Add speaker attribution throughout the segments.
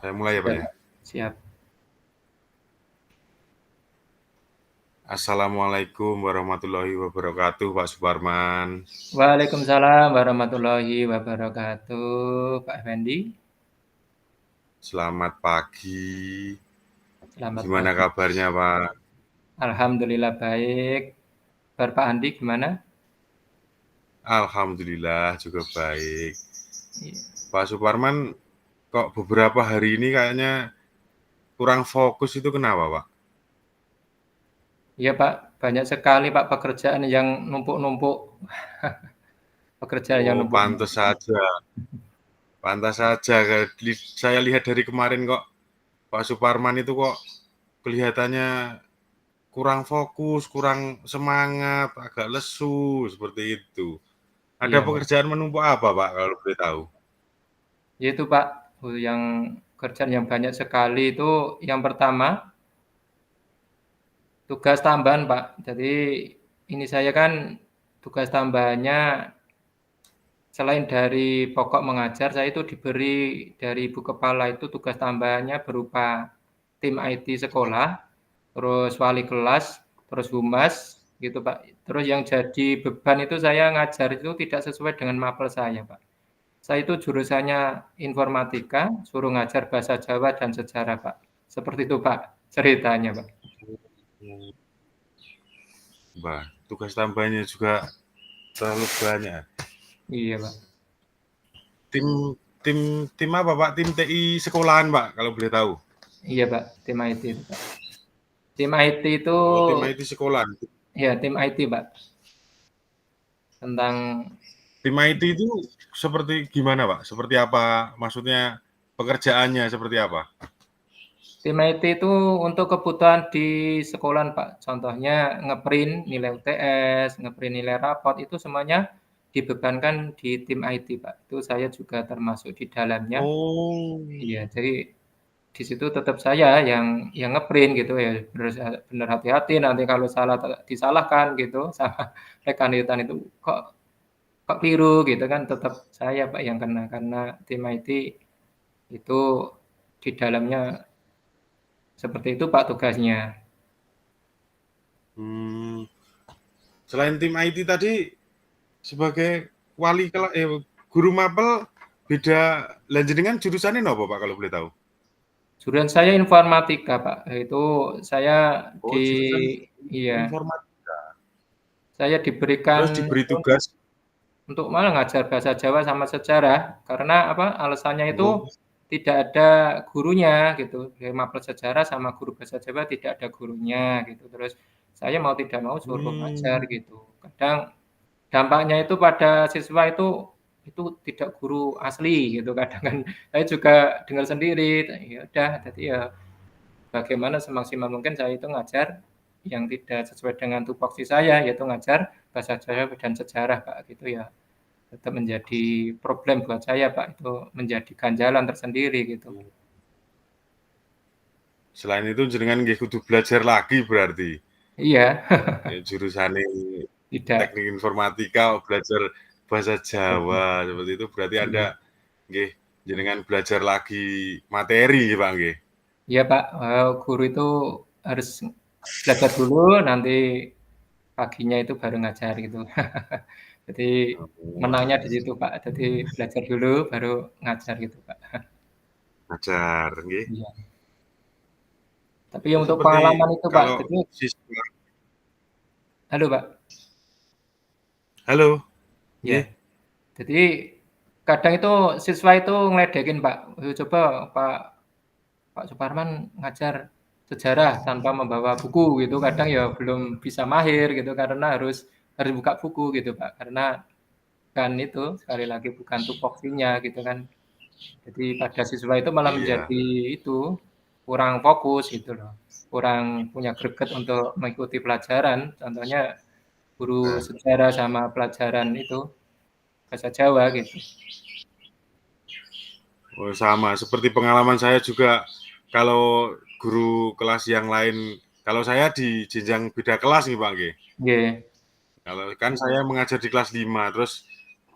Speaker 1: Saya mulai ya
Speaker 2: Ya,
Speaker 1: Pak ya.
Speaker 2: Pak. Siap.
Speaker 1: Assalamualaikum warahmatullahi wabarakatuh Pak Suparman.
Speaker 2: Waalaikumsalam warahmatullahi wabarakatuh, Pak Effendi.
Speaker 1: Selamat pagi.
Speaker 2: Selamat
Speaker 1: Gimana
Speaker 2: pagi.
Speaker 1: kabarnya Pak?
Speaker 2: Alhamdulillah baik. Pak Andi gimana?
Speaker 1: Alhamdulillah juga baik.
Speaker 2: Iya,
Speaker 1: Pak Suparman kok beberapa hari ini kayaknya kurang fokus itu kenapa Pak?
Speaker 2: iya, Pak. Banyak sekali Pak pekerjaan yang numpuk-numpuk. Pekerjaan yang
Speaker 1: Oh pantes
Speaker 2: numpuk-numpuk.
Speaker 1: saja. Pantas saja. Saya lihat dari kemarin kok Pak Suparman itu kok kelihatannya kurang fokus, kurang semangat, agak lesu seperti itu. Ada
Speaker 2: Iya, Pak.
Speaker 1: pekerjaan menumpuk apa Pak kalau boleh tahu?
Speaker 2: Itu Pak, yang kerjaan yang banyak sekali itu yang pertama tugas tambahan Pak. Jadi ini saya kan tugas tambahannya selain dari pokok mengajar, saya itu diberi dari ibu kepala itu tugas tambahannya berupa tim IT sekolah, terus wali kelas, terus humas, gitu Pak. Terus yang jadi beban itu saya ngajar itu tidak sesuai dengan mapel saya Pak. Saya itu jurusannya informatika, suruh ngajar bahasa Jawa dan sejarah Pak. Seperti itu Pak ceritanya Pak.
Speaker 1: Wah, tugas tambahnya juga terlalu banyak.
Speaker 2: Iya Pak.
Speaker 1: Tim tim tim apa Pak? Tim TI sekolahan Pak kalau boleh tahu?
Speaker 2: Iya Pak, tim IT itu Pak. Tim IT itu
Speaker 1: Oh, tim IT sekolahan.
Speaker 2: ya tim IT Pak. Tentang
Speaker 1: Tim IT itu seperti gimana Pak? Seperti apa? Maksudnya pekerjaannya seperti apa?
Speaker 2: tim IT itu untuk kebutuhan di sekolahan, Pak. Contohnya ngeprint nilai UTS, ngeprint nilai rapot, itu semuanya dibebankan di tim IT, Pak. Itu saya juga termasuk di dalamnya.
Speaker 1: Oh.
Speaker 2: Iya, jadi di situ tetap saya yang ngeprint gitu ya. Benar hati-hati nanti kalau salah disalahkan gitu sama rekan-rekan itu kok kok keliru gitu kan tetap saya Pak yang kena karena tim IT itu di dalamnya seperti itu Pak tugasnya.
Speaker 1: Hmm. Selain tim IT tadi sebagai guru mapel beda lanjenengan jurusannya apa Pak kalau boleh tahu?
Speaker 2: Jurusan saya informatika, Pak. Itu saya
Speaker 1: Oh,
Speaker 2: di
Speaker 1: jurusan
Speaker 2: iya,
Speaker 1: informatika.
Speaker 2: saya
Speaker 1: Terus
Speaker 2: diberikan
Speaker 1: diberi tugas.
Speaker 2: untuk malah ngajar bahasa Jawa sama sejarah, karena apa, alasannya
Speaker 1: Oh.
Speaker 2: itu tidak ada gurunya gitu, dari mapel sejarah sama guru bahasa Jawa tidak ada gurunya gitu. Terus saya mau tidak mau suruh ngajar
Speaker 1: Hmm.
Speaker 2: gitu. Kadang dampaknya itu pada siswa itu tidak guru asli gitu, kadang kan saya juga dengar sendiri, ya udah jadi ya bagaimana semaksimal mungkin saya itu ngajar yang tidak sesuai dengan tupoksi saya, yaitu ngajar bahasa Jawa dan sejarah, Pak, gitu ya. Tetap menjadi problem buat saya, Pak, itu menjadi ganjalan tersendiri gitu.
Speaker 1: Selain itu jenengan nggih kudu belajar lagi berarti.
Speaker 2: Iya,
Speaker 1: Ya, jurusane
Speaker 2: tidak
Speaker 1: teknik informatika belajar bahasa Jawa seperti itu berarti Anda
Speaker 2: iya.
Speaker 1: nggih jenengan belajar lagi materi Pak nggih.
Speaker 2: Iya, Pak, guru itu harus belajar dulu, nanti paginya itu baru ngajar gitu. Jadi menangnya di situ, Pak. Jadi belajar dulu baru ngajar gitu, Pak.
Speaker 1: Ngajar nggih.
Speaker 2: Iya. Tapi
Speaker 1: Itu
Speaker 2: untuk
Speaker 1: seperti
Speaker 2: pengalaman itu, Pak,
Speaker 1: kalau
Speaker 2: jadi
Speaker 1: siswa
Speaker 2: halo, Pak?
Speaker 1: halo,
Speaker 2: Ya,
Speaker 1: nggih.
Speaker 2: jadi kadang itu siswa itu ngeledekin, Pak, "Coba Pak Pak Suparman ngajar sejarah tanpa membawa buku," gitu, kadang ya belum bisa mahir gitu, karena harus buka buku gitu, Pak. Karena kan itu, sekali lagi bukan tupoksinya gitu kan. Jadi pada siswa itu malah
Speaker 1: Iya.
Speaker 2: menjadi itu, kurang fokus gitu loh, kurang punya greget untuk mengikuti pelajaran. Contohnya guru
Speaker 1: Nah,
Speaker 2: sejarah sama pelajaran itu, bahasa Jawa gitu.
Speaker 1: oh sama seperti pengalaman saya juga kalau guru kelas yang lain kalau saya di jenjang beda kelas nih Pak nggih.
Speaker 2: Nggih,
Speaker 1: Kalau kan saya mengajar di kelas 5 terus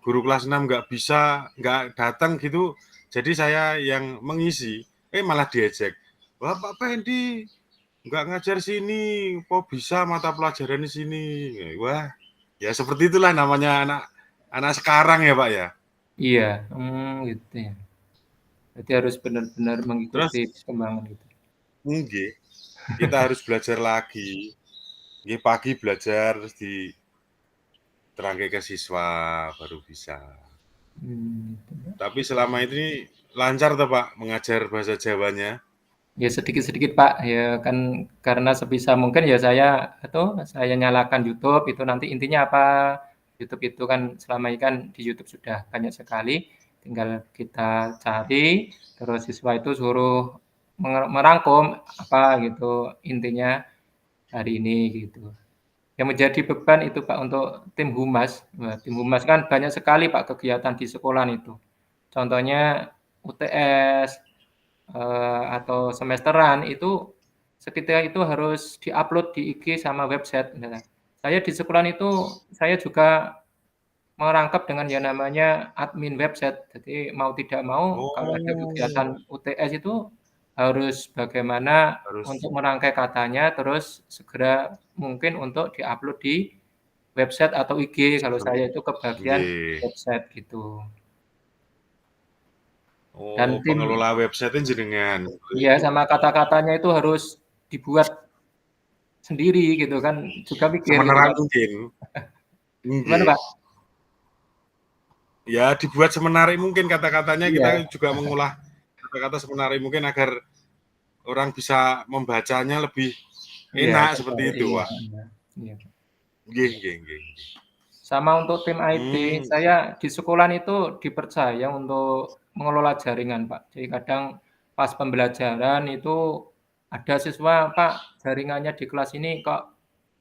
Speaker 1: guru kelas 6 nggak bisa, nggak datang gitu, jadi saya yang mengisi. Malah diejek. "Wah, Pak Pendi nggak ngajar sini, kok bisa mata pelajaran di sini?" Wah, ya seperti itulah namanya anak anak sekarang ya, Pak, ya.
Speaker 2: Iya, gitu ya. Berarti harus benar-benar
Speaker 1: Terus
Speaker 2: mengikuti perkembangan gitu.
Speaker 1: nggih, kita harus belajar lagi. Nggih, pagi belajar terus diterangke ke siswa baru bisa.
Speaker 2: Gitu, Pak.
Speaker 1: Tapi selama ini lancar toh, Pak, mengajar bahasa Jawanya?
Speaker 2: Ya sedikit-sedikit Pak, ya kan karena sebisa mungkin ya saya nyalakan YouTube itu nanti intinya apa, YouTube itu kan selama ini kan di YouTube sudah banyak sekali, tinggal kita cari, terus siswa itu suruh merangkum apa gitu intinya hari ini gitu. Yang menjadi beban itu Pak untuk tim humas, wah tim humas kan banyak sekali Pak kegiatan di sekolahan itu. Contohnya UTS, atau semesteran itu seketika itu harus di-upload di IG sama website. Nah, saya di sekolahan itu saya juga merangkap dengan yang namanya admin website. Jadi mau tidak mau kalau ada kegiatan
Speaker 1: Oh,
Speaker 2: UTS itu harus bagaimana
Speaker 1: harus
Speaker 2: untuk merangkai katanya, terus segera mungkin untuk di-upload di website atau IG, kalau
Speaker 1: seperti
Speaker 2: saya itu ke bagian
Speaker 1: nggih.
Speaker 2: website gitu.
Speaker 1: Oh,
Speaker 2: Dan tim
Speaker 1: pengelola website-nya jenengan, seperti
Speaker 2: iya,
Speaker 1: itu.
Speaker 2: sama kata-katanya itu harus dibuat sendiri gitu kan, juga mikir gitu
Speaker 1: Semenarik
Speaker 2: Kak.
Speaker 1: mungkin.
Speaker 2: Gimana
Speaker 1: Nggih.
Speaker 2: Pak?
Speaker 1: Ya dibuat semenarik mungkin kata-katanya, kita
Speaker 2: Iya,
Speaker 1: juga mengolah kata-kata semenarik mungkin agar orang bisa membacanya lebih
Speaker 2: iya
Speaker 1: enak, seperti
Speaker 2: tertarik,
Speaker 1: itu,
Speaker 2: iya
Speaker 1: Pak.
Speaker 2: iya iya.
Speaker 1: Nggih nggih nggih.
Speaker 2: Sama untuk tim IT,
Speaker 1: Mmm,
Speaker 2: saya di sekolahan itu dipercaya untuk mengelola jaringan Pak. Jadi kadang pas pembelajaran itu ada siswa, "Pak, jaringannya di kelas ini kok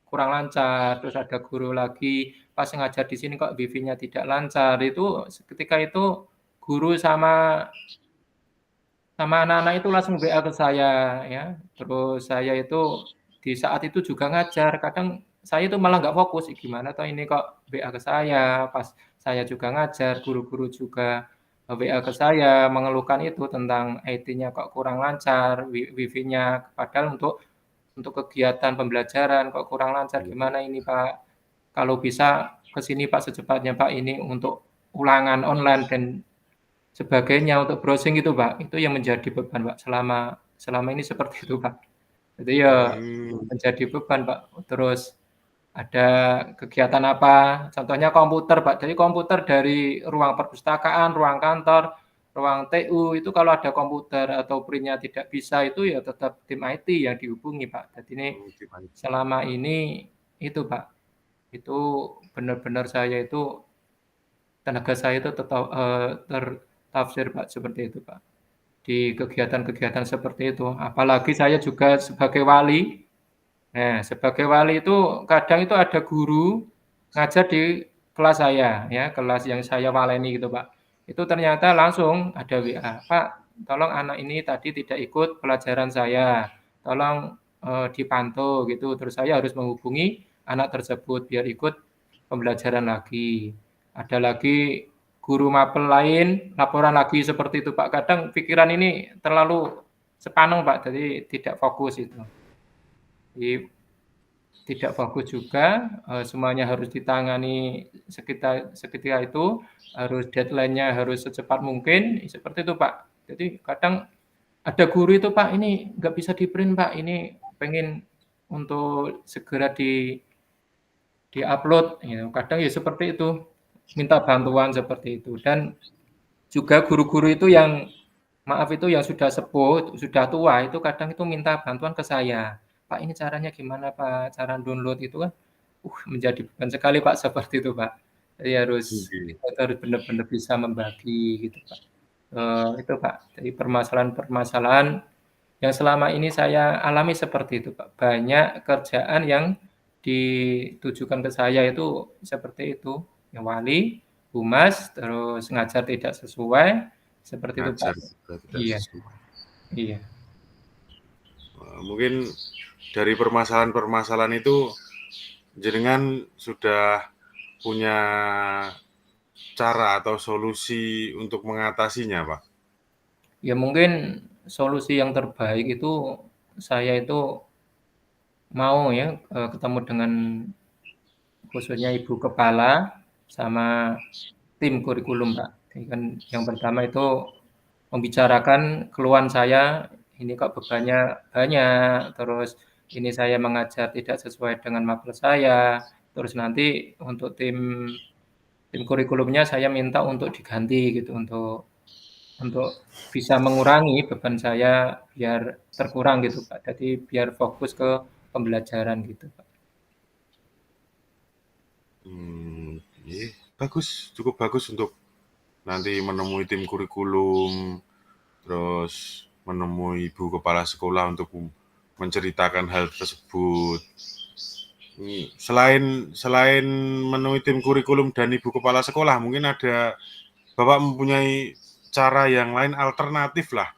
Speaker 2: kurang lancar," terus ada guru lagi, "Pas ngajar di sini kok wifi-nya tidak lancar." Itu seketika itu guru sama anak-anak itu langsung WA ke saya ya, terus saya itu di saat itu juga ngajar, kadang saya itu malah nggak fokus, "Ih gimana toh ini kok WA ke saya?" Pas saya juga ngajar, guru-guru juga, WA ke saya mengeluhkan itu tentang IT-nya kok kurang lancar, wifi-nya, padahal untuk kegiatan pembelajaran kok kurang lancar,
Speaker 1: iya.
Speaker 2: "Gimana ini Pak? Kalau bisa ke sini Pak secepatnya Pak, ini untuk ulangan online dan sebagainya untuk browsing itu, Pak, itu yang menjadi beban, Pak, selama selama ini seperti itu, Pak. Jadi ya
Speaker 1: Mmm,
Speaker 2: menjadi beban, Pak. Terus ada kegiatan apa, contohnya komputer, Pak. Jadi komputer dari ruang perpustakaan, ruang kantor, ruang TU, itu kalau ada komputer atau print-nya tidak bisa itu ya tetap tim IT yang dihubungi, Pak. Jadi ini
Speaker 1: oh gimana?
Speaker 2: selama ini itu, Pak, itu benar-benar saya itu tenaga saya itu tertafsir, Pak, seperti itu, Pak. Di kegiatan-kegiatan seperti itu. Apalagi saya juga sebagai wali. Nah, sebagai wali itu kadang itu ada guru ngajar di kelas saya ya, kelas yang saya waleni gitu, Pak. Itu ternyata langsung ada WA, "Pak, tolong anak ini tadi tidak ikut pelajaran saya, tolong, dipantau," gitu. Terus saya harus menghubungi anak tersebut biar ikut pembelajaran lagi. Ada lagi guru mapel lain, laporan lagi seperti itu, Pak. Kadang pikiran ini terlalu sepaneng, Pak, jadi tidak fokus itu. Jadi tidak fokus juga, semuanya harus ditangani seketika itu, harus deadline-nya harus secepat mungkin, seperti itu, Pak. Jadi kadang ada guru itu, "Pak, ini nggak bisa di-print, Pak, ini pengen untuk segera di-upload," gitu. Kadang ya seperti itu, minta bantuan seperti itu. Dan juga guru-guru itu yang maaf itu yang sudah sepuh, sudah tua, itu kadang itu minta bantuan ke saya, "Pak, ini caranya gimana, Pak? Cara download itu kan," menjadi beban sekali, Pak, seperti itu, Pak. Jadi
Speaker 1: Nggih.
Speaker 2: kita itu harus benar-benar bisa membagi gitu, Pak. Itu, Pak, jadi permasalahan-permasalahan yang selama ini saya alami seperti itu, Pak. Banyak kerjaan yang ditujukan ke saya itu seperti itu, yang wali, humas, terus ngajar tidak sesuai, seperti itu, Pak.
Speaker 1: Ngajar juga tidak
Speaker 2: Iya
Speaker 1: sesuai.
Speaker 2: iya.
Speaker 1: Mungkin dari permasalahan-permasalahan itu jenengan sudah punya cara atau solusi untuk mengatasinya, Pak?
Speaker 2: Ya mungkin solusi yang terbaik itu saya itu mau ya, ketemu dengan khususnya ibu kepala sama tim kurikulum, Pak. Jadi kan yang pertama itu membicarakan keluhan saya, ini kok bebannya banyak, terus ini saya mengajar tidak sesuai dengan mapel saya, terus nanti untuk tim tim kurikulumnya saya minta untuk diganti gitu, untuk bisa mengurangi beban saya biar terkurang gitu, Pak. Jadi biar fokus ke pembelajaran gitu, Pak.
Speaker 1: Iya, bagus, cukup bagus untuk nanti menemui tim kurikulum, terus menemui ibu kepala sekolah untuk menceritakan hal tersebut. Selain selain menemui tim kurikulum dan ibu kepala sekolah, mungkin ada Bapak mempunyai cara yang lain alternatif lah,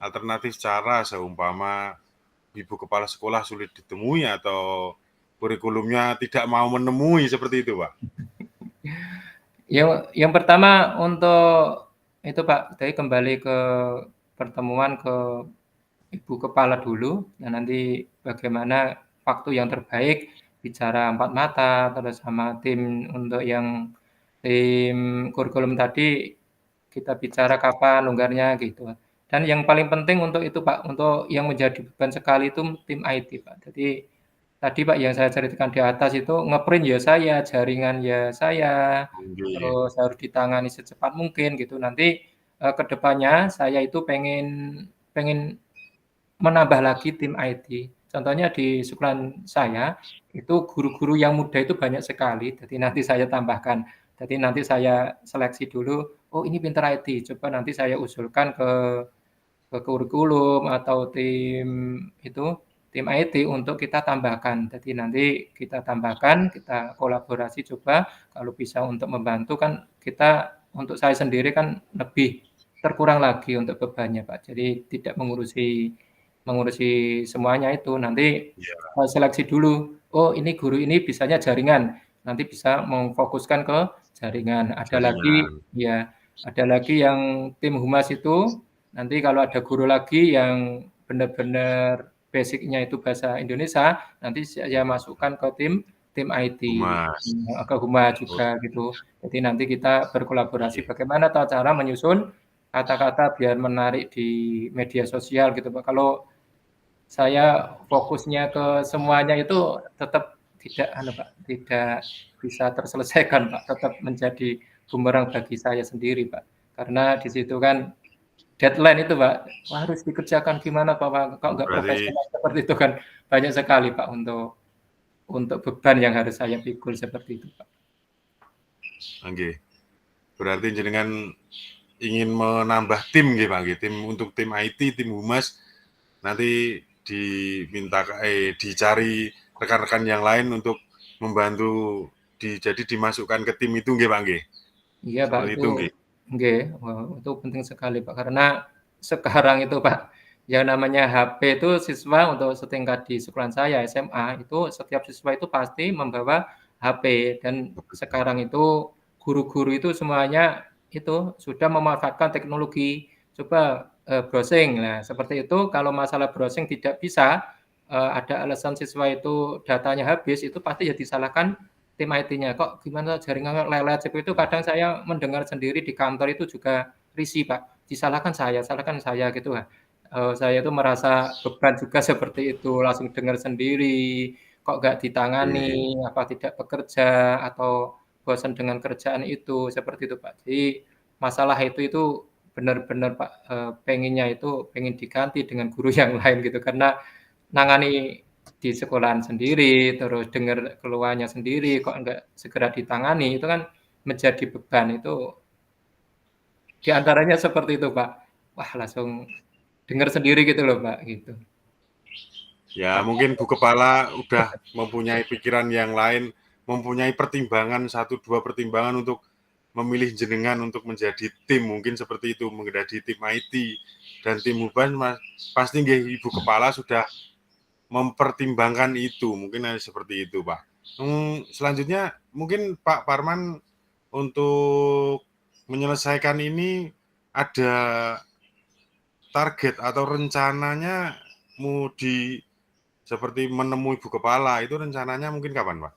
Speaker 1: alternatif cara seumpama ibu kepala sekolah sulit ditemui atau kurikulumnya tidak mau menemui seperti itu, Pak.
Speaker 2: Yang pertama untuk itu, Pak, tadi kembali ke pertemuan ke ibu kepala dulu, dan nanti bagaimana waktu yang terbaik, bicara empat mata, terus sama tim untuk yang tim kurikulum tadi, kita bicara kapan longgarnya gitu. Dan yang paling penting untuk itu, Pak, untuk yang menjadi beban sekali itu tim IT, Pak. Jadi tadi, Pak, yang saya ceritakan di atas itu nge-print ya saya, jaringan ya saya,
Speaker 1: Oke,
Speaker 2: terus harus ditangani secepat mungkin gitu. Nanti, ke depannya saya itu pengen pengen menambah lagi tim IT. Contohnya di sekolahan saya, itu guru-guru yang muda itu banyak sekali, jadi nanti saya tambahkan. Jadi nanti saya seleksi dulu, "Oh ini pintar IT," coba nanti saya usulkan ke kurikulum atau itu, tim IT untuk kita tambahkan. Jadi nanti kita tambahkan, kita kolaborasi coba kalau bisa untuk membantu kan kita untuk saya sendiri kan lebih terkurang lagi untuk bebannya, Pak. Jadi tidak mengurusi mengurusi semuanya itu, nanti,
Speaker 1: iya,
Speaker 2: seleksi dulu, "Oh ini guru ini bisanya jaringan," nanti bisa memfokuskan ke jaringan. Ada lagi
Speaker 1: jaringan.
Speaker 2: ya, ada lagi yang tim humas itu nanti kalau ada guru lagi yang benar-benar basic-nya itu bahasa Indonesia, nanti saya masukkan ke tim IT,
Speaker 1: Humas.
Speaker 2: ke humas
Speaker 1: Oh,
Speaker 2: juga gitu. Jadi nanti kita berkolaborasi
Speaker 1: iya.
Speaker 2: bagaimana cara menyusun kata-kata biar menarik di media sosial gitu, Pak. Kalau saya fokusnya ke semuanya itu tetap tidak Pak, tidak bisa terselesaikan, Pak, tetap menjadi bumerang bagi saya sendiri, Pak. Karena di situ kan deadline itu, Pak, wah harus dikerjakan gimana, Pak, kok nggak
Speaker 1: Berarti
Speaker 2: profesional seperti itu kan banyak sekali, Pak, untuk beban yang harus saya pikul seperti itu, Pak.
Speaker 1: nggih. Berarti jenengan ingin menambah tim nggih, Pak, nggih. Tim untuk tim IT, tim humas nanti dicari rekan-rekan yang lain untuk membantu jadi dimasukkan ke tim itu nggih, Pak, nggih.
Speaker 2: Iya, Pak,
Speaker 1: Seperti
Speaker 2: itu
Speaker 1: itu nggih.
Speaker 2: nggih, itu penting sekali, Pak, karena sekarang itu, Pak, yang namanya HP itu siswa untuk setingkat di sekolahan saya SMA, itu setiap siswa itu pasti membawa HP dan sekarang itu guru-guru itu semuanya itu sudah memanfaatkan teknologi. Coba, browsing, nah seperti itu kalau masalah browsing tidak bisa, ada alasan siswa itu datanya habis, itu pasti ya disalahkan tim IT-nya, "Kok gimana jaringannya lelet?" Seperti itu kadang saya mendengar sendiri di kantor itu juga risih, Pak, salahkan saya gitu, saya itu merasa beban juga seperti itu, langsung dengar sendiri, kok nggak
Speaker 1: Oke.
Speaker 2: ditangani, apa tidak bekerja, atau bosan dengan kerjaan itu, seperti itu, Pak. Jadi masalah itu benar-benar, Pak, pengennya itu pengen diganti dengan guru yang lain gitu, karena nangani di sekolahan sendiri, terus dengar keluhannya sendiri, kok enggak segera ditangani, itu kan menjadi beban, itu di antaranya seperti itu, Pak. Wah, langsung dengar sendiri gitu loh, Pak, gitu.
Speaker 1: Ya,
Speaker 2: Maka
Speaker 1: mungkin Bu Kepala udah mempunyai pikiran yang lain, mempunyai pertimbangan, satu dua pertimbangan untuk memilih jenengan untuk menjadi tim, mungkin seperti itu, menjadi tim IT dan tim Huban, pasti nggih Ibu Kepala sudah mempertimbangkan itu, mungkin seperti itu, Pak. Selanjutnya mungkin Pak Parman untuk menyelesaikan ini ada target atau rencananya seperti menemui ibu kepala itu rencananya mungkin kapan, Pak?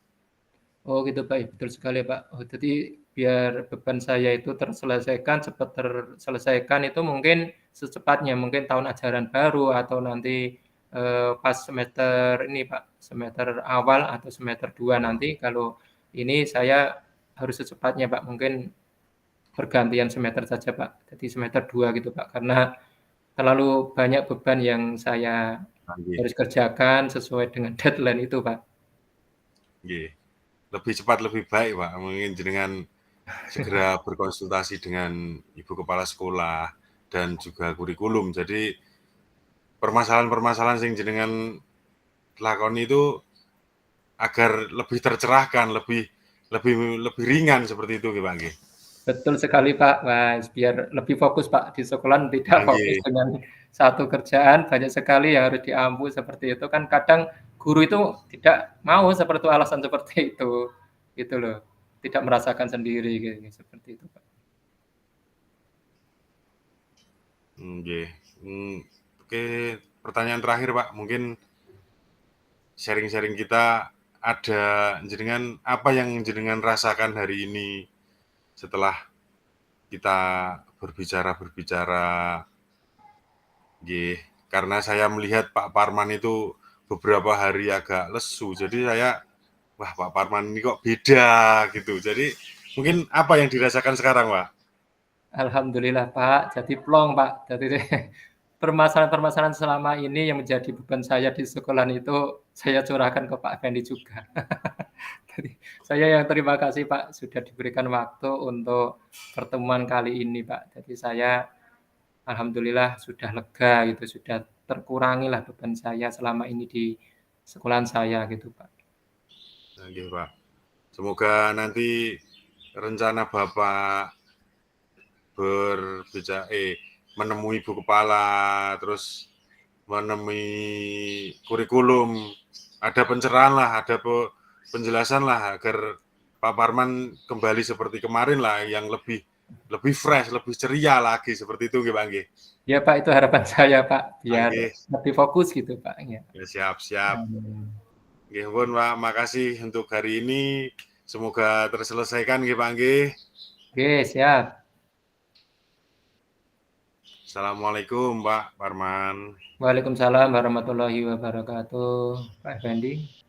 Speaker 2: Oh gitu Pak, ya betul sekali Pak. Oh jadi biar beban saya itu terselesaikan, cepat terselesaikan itu mungkin secepatnya, mungkin tahun ajaran baru atau nanti, pas semester ini Pak, semester awal atau semester 2 nanti kalau ini saya harus secepatnya Pak, mungkin bergantian semester saja Pak, jadi semester 2 gitu Pak, karena terlalu banyak beban yang saya
Speaker 1: Ah, nggih
Speaker 2: harus kerjakan sesuai dengan deadline itu Pak.
Speaker 1: nggih. Lebih cepat lebih baik, Pak, mungkin jenengan segera berkonsultasi dengan ibu kepala sekolah dan juga kurikulum. Jadi permasalahan-permasalahan sing jenengan lakoni itu agar lebih tercerahkan, lebih lebih lebih ringan seperti itu nggih, Pak, nggih.
Speaker 2: Betul sekali, Pak. Wah, biar lebih fokus, Pak, di sekolahan tidak
Speaker 1: Ah,
Speaker 2: fokus
Speaker 1: nggih.
Speaker 2: dengan satu kerjaan, banyak sekali yang harus diampu seperti itu kan kadang guru itu tidak mau seperti alasan seperti itu, gitu loh. Tidak merasakan sendiri kayak seperti itu, Pak.
Speaker 1: Nggih. Oke, pertanyaan terakhir, Pak, mungkin sharing-sharing kita ada jenengan apa yang jenengan rasakan hari ini setelah kita berbicara-berbicara nggih, karena saya melihat Pak Parman itu beberapa hari agak lesu, jadi saya, "Wah, Pak Parman ini kok beda," gitu. Jadi mungkin apa yang dirasakan sekarang, Pak?
Speaker 2: Alhamdulillah, Pak, jadi plong, Pak. Jadi permasalahan-permasalahan selama ini yang menjadi beban saya di sekolahan itu saya curahkan ke Pak Fendi juga. Jadi saya yang terima kasih, Pak, sudah diberikan waktu untuk pertemuan kali ini, Pak. Jadi saya alhamdulillah sudah lega gitu, sudah terkurangilah beban saya selama ini di sekolahan saya gitu, Pak.
Speaker 1: Nggih, Pak. Semoga nanti rencana Bapak menemui ibu kepala, terus menemui kurikulum, ada pencerahan lah, ada penjelasan lah agar Pak Parman kembali seperti kemarin lah, yang lebih lebih fresh, lebih ceria lagi seperti itu nggih, Pak, nggih.
Speaker 2: Ya, Pak, itu harapan saya, Pak,
Speaker 1: Ah,
Speaker 2: biar
Speaker 1: nggih,
Speaker 2: lebih fokus gitu, Pak, ya.
Speaker 1: ya siap siap.
Speaker 2: Amin.
Speaker 1: Nggih pun, Pak, makasih untuk hari ini, semoga terselesaikan nggih, Pak, nggih.
Speaker 2: Oke, siap.
Speaker 1: Assalamualaikum, Pak Parman.
Speaker 2: Waalaikumsalam warahmatullahi wabarakatuh, Pak Effendi.